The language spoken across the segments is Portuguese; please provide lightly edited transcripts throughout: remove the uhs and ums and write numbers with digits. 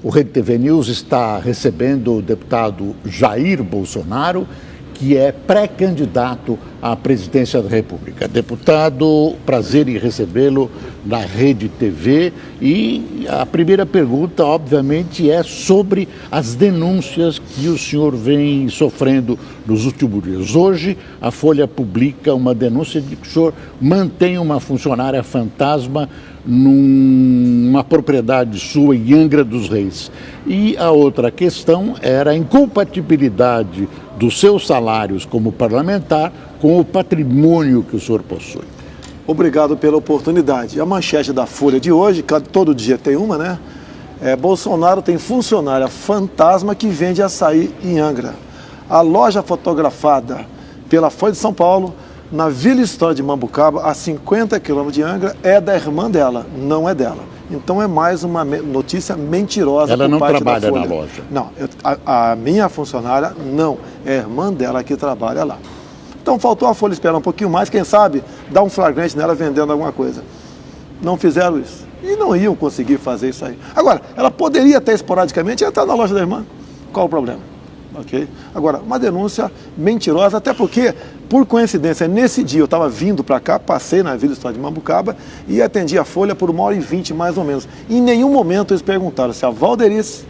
O Rede TV News está recebendo o deputado Jair Bolsonaro, que é pré-candidato à presidência da República. Deputado, prazer em recebê-lo na Rede TV. E a primeira pergunta, obviamente, é sobre as denúncias que o senhor vem sofrendo nos últimos dias. Hoje, a Folha publica uma denúncia de que o senhor mantém uma funcionária fantasma numa propriedade sua em Angra dos Reis. E a outra questão era a incompatibilidade dos seus salários como parlamentar com o patrimônio que o senhor possui. Obrigado pela oportunidade. A manchete da Folha de hoje, todo dia tem uma, né? Bolsonaro tem funcionária fantasma que vende açaí em Angra. A loja fotografada pela Folha de São Paulo, na Vila História de Mambucaba, a 50 quilômetros de Angra, é da irmã dela, não é dela. Então é mais uma notícia mentirosa. Ela não por parte trabalha da Folha. na loja? Não, a minha funcionária não, é a irmã dela que trabalha lá. Então faltou a Folha esperar um pouquinho mais, quem sabe dar um flagrante nela vendendo alguma coisa. Não fizeram isso. E não iam conseguir fazer isso aí. Agora, ela poderia até esporadicamente entrar na loja da irmã. Qual o problema? Ok? Agora, uma denúncia mentirosa, até porque, por coincidência, nesse dia eu estava vindo para cá, passei na Vila História de Mambucaba e atendi a Folha por 1h20 mais ou menos. Em nenhum momento eles perguntaram se a Valderice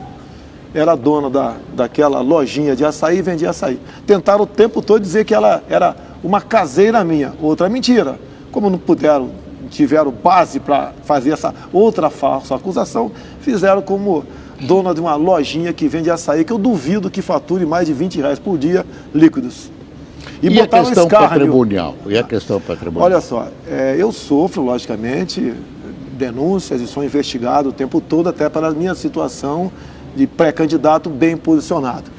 era dona daquela lojinha de açaí e vendia açaí. Tentaram o tempo todo dizer que ela era uma caseira minha. Outra mentira. Como não tiveram base para fazer essa outra falsa acusação, fizeram como dona de uma lojinha que vende açaí, que eu duvido que fature mais de R$20 por dia líquidos. E a questão patrimonial? E a questão patrimonial? Olha só, eu sofro, logicamente, denúncias e sou investigado o tempo todo, até para a minha situação de pré-candidato bem posicionado.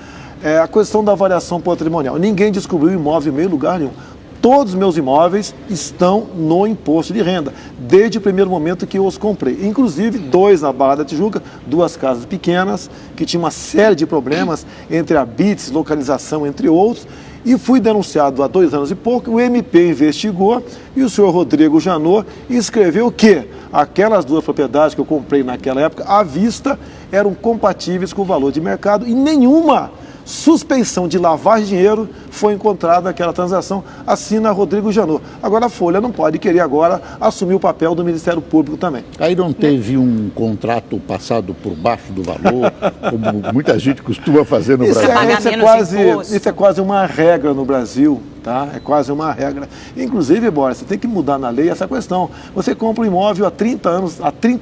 A questão da avaliação patrimonial. Ninguém descobriu imóvel em meio lugar nenhum. Todos os meus imóveis estão no imposto de renda, desde o primeiro momento que eu os comprei. Inclusive, 2 na Barra da Tijuca, 2 casas pequenas, que tinham uma série de problemas entre habites, localização, entre outros. E fui denunciado há 2 anos e pouco, o MP investigou e o senhor Rodrigo Janot escreveu que aquelas 2 propriedades que eu comprei naquela época, à vista, eram compatíveis com o valor de mercado e nenhuma suspeição de lavagem de dinheiro foi encontrada naquela transação, assina Rodrigo Janot. Agora a Folha não pode querer agora assumir o papel do Ministério Público também. Aí não teve um contrato passado por baixo do valor, como muita gente costuma fazer no Brasil? Isso é quase uma regra no Brasil, tá? É quase uma regra. Inclusive, Boris, você tem que mudar na lei essa questão. Você compra um imóvel há 30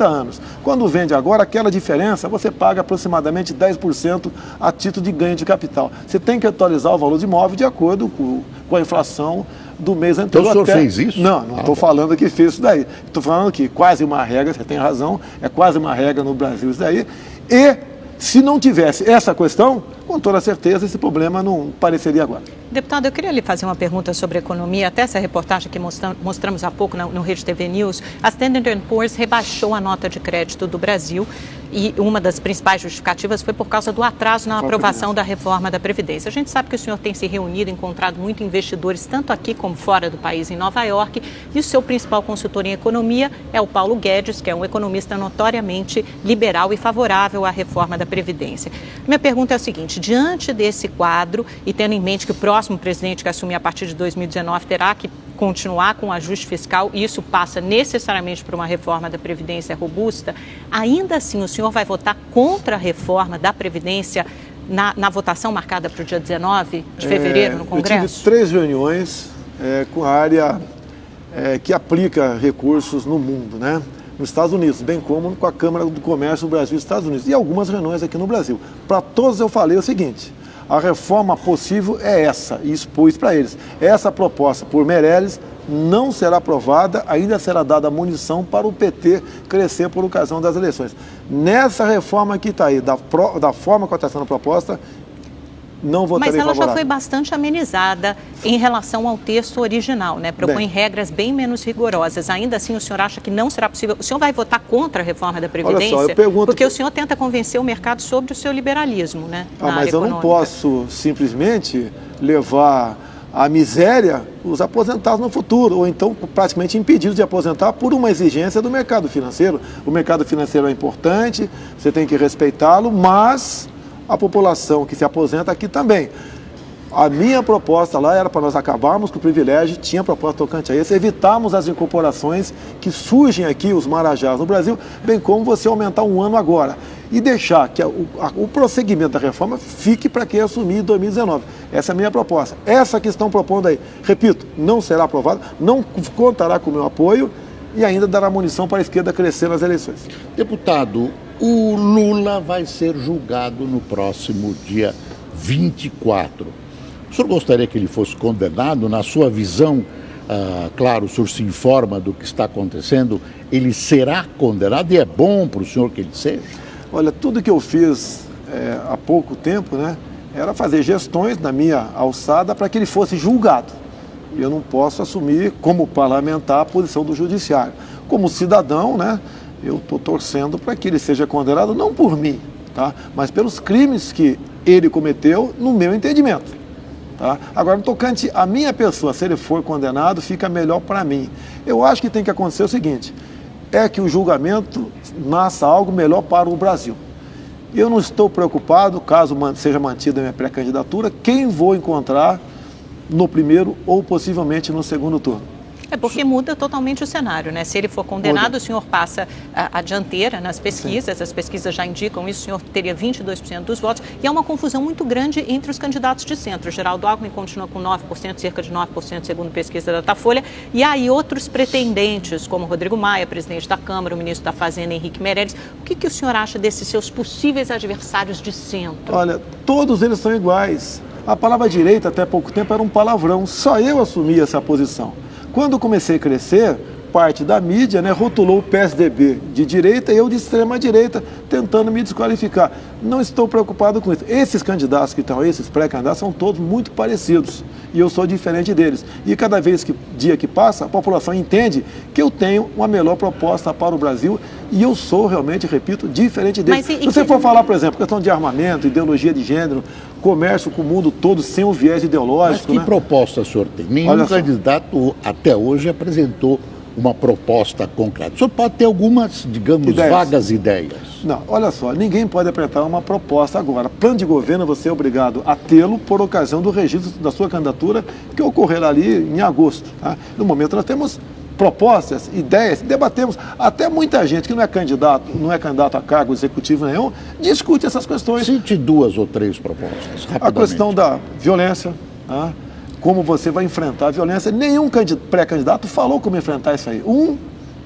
anos. Quando vende agora, aquela diferença, você paga aproximadamente 10% a título de ganho de capital. Você tem que atualizar o valor de imóvel de acordo com a inflação do mês anterior. Então o senhor fez isso? Não estou falando que fez isso daí. Estou falando que quase uma regra, você tem razão, é quase uma regra no Brasil isso daí. E se não tivesse essa questão, com toda certeza esse problema não apareceria agora. Deputado, eu queria lhe fazer uma pergunta sobre economia. Até essa reportagem que mostramos há pouco no Rede TV News, a Standard & Poor's rebaixou a nota de crédito do Brasil e uma das principais justificativas foi por causa do atraso na aprovação da reforma da Previdência. A gente sabe que o senhor tem se reunido, encontrado muito investidores, tanto aqui como fora do país, em Nova York, e o seu principal consultor em economia é o Paulo Guedes, que é um economista notoriamente liberal e favorável à reforma da Previdência. Minha pergunta é a seguinte: diante desse quadro e tendo em mente que o próximo presidente que assumir a partir de 2019 terá que continuar com o ajuste fiscal, e isso passa necessariamente por uma reforma da Previdência robusta, ainda assim o senhor vai votar contra a reforma da Previdência na votação marcada para o dia 19 de fevereiro no Congresso? Eu tive 3 reuniões com a área que aplica recursos no mundo, né? Nos Estados Unidos, bem como com a Câmara do Comércio do Brasil e Estados Unidos, e algumas reuniões aqui no Brasil. Para todos eu falei o seguinte: a reforma possível é essa, e expus para eles. Essa proposta por Meirelles não será aprovada, ainda será dada munição para o PT crescer por ocasião das eleições. Nessa reforma que está aí, da forma que está sendo proposta, não votarei favorável. Mas ela já foi bastante amenizada em relação ao texto original, né? Propõe regras bem menos rigorosas. Ainda assim, o senhor acha que não será possível? O senhor vai votar contra a reforma da Previdência? Olha só, eu pergunto... Porque o senhor tenta convencer o mercado sobre o seu liberalismo, né? Mas eu não posso simplesmente levar à miséria os aposentados no futuro, ou então praticamente impedidos de aposentar por uma exigência do mercado financeiro. O mercado financeiro é importante, você tem que respeitá-lo, mas a população que se aposenta aqui também. A minha proposta lá era para nós acabarmos com o privilégio, tinha proposta tocante a isso, evitarmos as incorporações que surgem aqui, os marajás no Brasil, bem como você aumentar um ano agora e deixar que o prosseguimento da reforma fique para quem assumir em 2019. Essa é a minha proposta. Essa que estão propondo aí, repito, não será aprovada, não contará com o meu apoio e ainda dará munição para a esquerda crescer nas eleições. Deputado, o Lula vai ser julgado no próximo dia 24. O senhor gostaria que ele fosse condenado? Na sua visão, claro, o senhor se informa do que está acontecendo, ele será condenado e é bom para o senhor que ele seja? Olha, tudo que eu fiz há pouco tempo, né, era fazer gestões na minha alçada para que ele fosse julgado. Eu não posso assumir, como parlamentar, a posição do judiciário. Como cidadão, né, eu estou torcendo para que ele seja condenado, não por mim, tá, mas pelos crimes que ele cometeu, no meu entendimento. Tá? Agora, no tocante à minha pessoa, se ele for condenado, fica melhor para mim. Eu acho que tem que acontecer o seguinte, é que o julgamento nasça algo melhor para o Brasil. Eu não estou preocupado, caso seja mantida a minha pré-candidatura, quem vou encontrar no primeiro ou possivelmente no segundo turno. É porque muda totalmente o cenário, né? Se ele for condenado, o senhor passa a dianteira nas pesquisas, Sim. As pesquisas já indicam isso, o senhor teria 22% dos votos, e há uma confusão muito grande entre os candidatos de centro. Geraldo Alckmin continua com 9%, cerca de 9%, segundo pesquisa da Datafolha, e há aí outros pretendentes, como Rodrigo Maia, presidente da Câmara, o ministro da Fazenda, Henrique Meirelles. O que o senhor acha desses seus possíveis adversários de centro? Olha, todos eles são iguais. A palavra direita, até pouco tempo, era um palavrão. Só eu assumi essa posição. Quando comecei a crescer, parte da mídia, né, rotulou o PSDB de direita e eu de extrema direita, tentando me desqualificar. Não estou preocupado com isso. Esses candidatos que estão aí, esses pré-candidatos, são todos muito parecidos. E eu sou diferente deles. E cada dia que passa, a população entende que eu tenho uma melhor proposta para o Brasil e eu sou realmente, repito, diferente deles. Se você for falar, por exemplo, questão de armamento, ideologia de gênero, comércio com o mundo todo sem o viés ideológico. Mas que proposta o senhor tem? Nenhum candidato até hoje apresentou uma proposta concreta. O senhor pode ter algumas, digamos, vagas ideias. Não, olha só, ninguém pode apresentar uma proposta agora. Plano de governo você é obrigado a tê-lo por ocasião do registro da sua candidatura, que ocorrerá ali em agosto. Tá? No momento nós temos propostas, ideias, debatemos. Até muita gente que não é candidato a cargo executivo nenhum, discute essas questões. Cite 2 ou 3 propostas, rapidamente. A questão da violência, tá? Como você vai enfrentar a violência. Nenhum pré-candidato falou como enfrentar isso aí. Um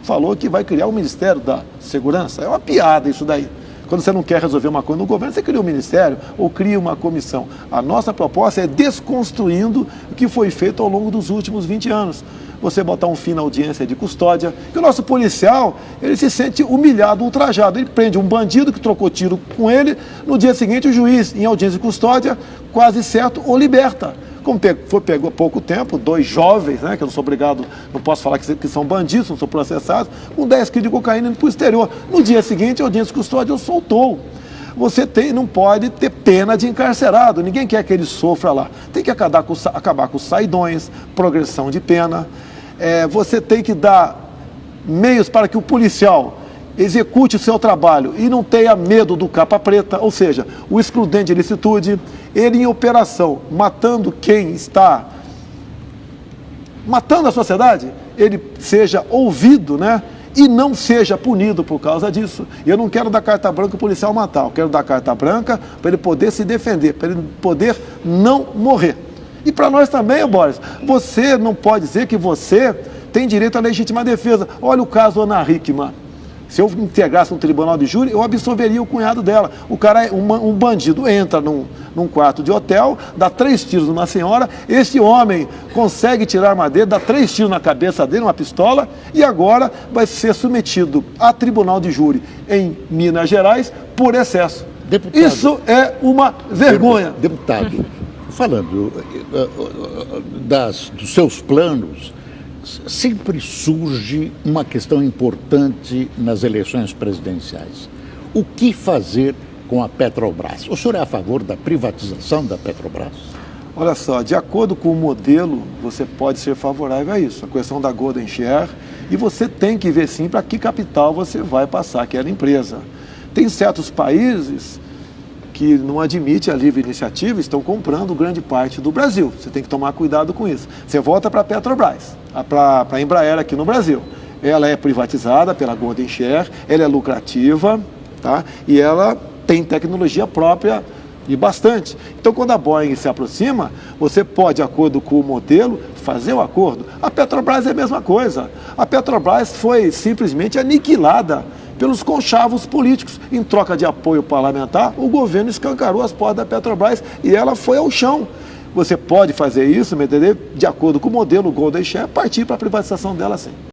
falou que vai criar o Ministério da Segurança. É uma piada isso daí. Quando você não quer resolver uma coisa no governo, você cria um ministério ou cria uma comissão. A nossa proposta é desconstruindo o que foi feito ao longo dos últimos 20 anos. Você botar um fim na audiência de custódia, que o nosso policial, ele se sente humilhado, ultrajado. Ele prende um bandido que trocou tiro com ele, no dia seguinte o juiz, em audiência de custódia, quase certo, o liberta. Como pegou há pouco tempo, 2 jovens, né, que eu não sou obrigado, não posso falar que são bandidos, não são processados, com 10 quilos de cocaína indo para o exterior. No dia seguinte, a audiência de custódia o soltou. Você não pode ter pena de encarcerado, ninguém quer que ele sofra lá. Tem que acabar com os saidões, progressão de pena. Você tem que dar meios para que o policial execute o seu trabalho e não tenha medo do capa preta, ou seja, o excludente de ilicitude, ele em operação, matando quem está matando a sociedade, ele seja ouvido, né? E não seja punido por causa disso. Eu não quero dar carta branca para o policial matar, eu quero dar carta branca para ele poder se defender, para ele poder não morrer. E para nós também, Boris, você não pode dizer que você tem direito à legítima defesa. Olha o caso Ana Hickman. Se eu integrasse um tribunal de júri, eu absolveria o cunhado dela. O cara, um bandido, entra num quarto de hotel, dá 3 tiros numa senhora, esse homem consegue tirar a arma dele, dá 3 tiros na cabeça dele, uma pistola, e agora vai ser submetido a tribunal de júri em Minas Gerais por excesso. Deputado, isso é uma vergonha. Deputado, falando dos seus planos, sempre surge uma questão importante nas eleições presidenciais. O que fazer com a Petrobras? O senhor é a favor da privatização da Petrobras? Olha só, de acordo com o modelo, você pode ser favorável a isso, a questão da Golden Share, e você tem que ver sim para que capital você vai passar aquela empresa. Tem certos países que não admitem a livre iniciativa, estão comprando grande parte do Brasil. Você tem que tomar cuidado com isso. Você volta para a Petrobras, para a Embraer aqui no Brasil. Ela é privatizada pela Golden Share, ela é lucrativa, tá? E ela tem tecnologia própria e bastante. Então, quando a Boeing se aproxima, você pode, de acordo com o modelo, fazer o acordo. A Petrobras é a mesma coisa. A Petrobras foi simplesmente aniquilada pelos conchavos políticos. Em troca de apoio parlamentar, o governo escancarou as portas da Petrobras e ela foi ao chão. Você pode fazer isso, me entender? De acordo com o modelo Golden Share, partir para a privatização dela sim.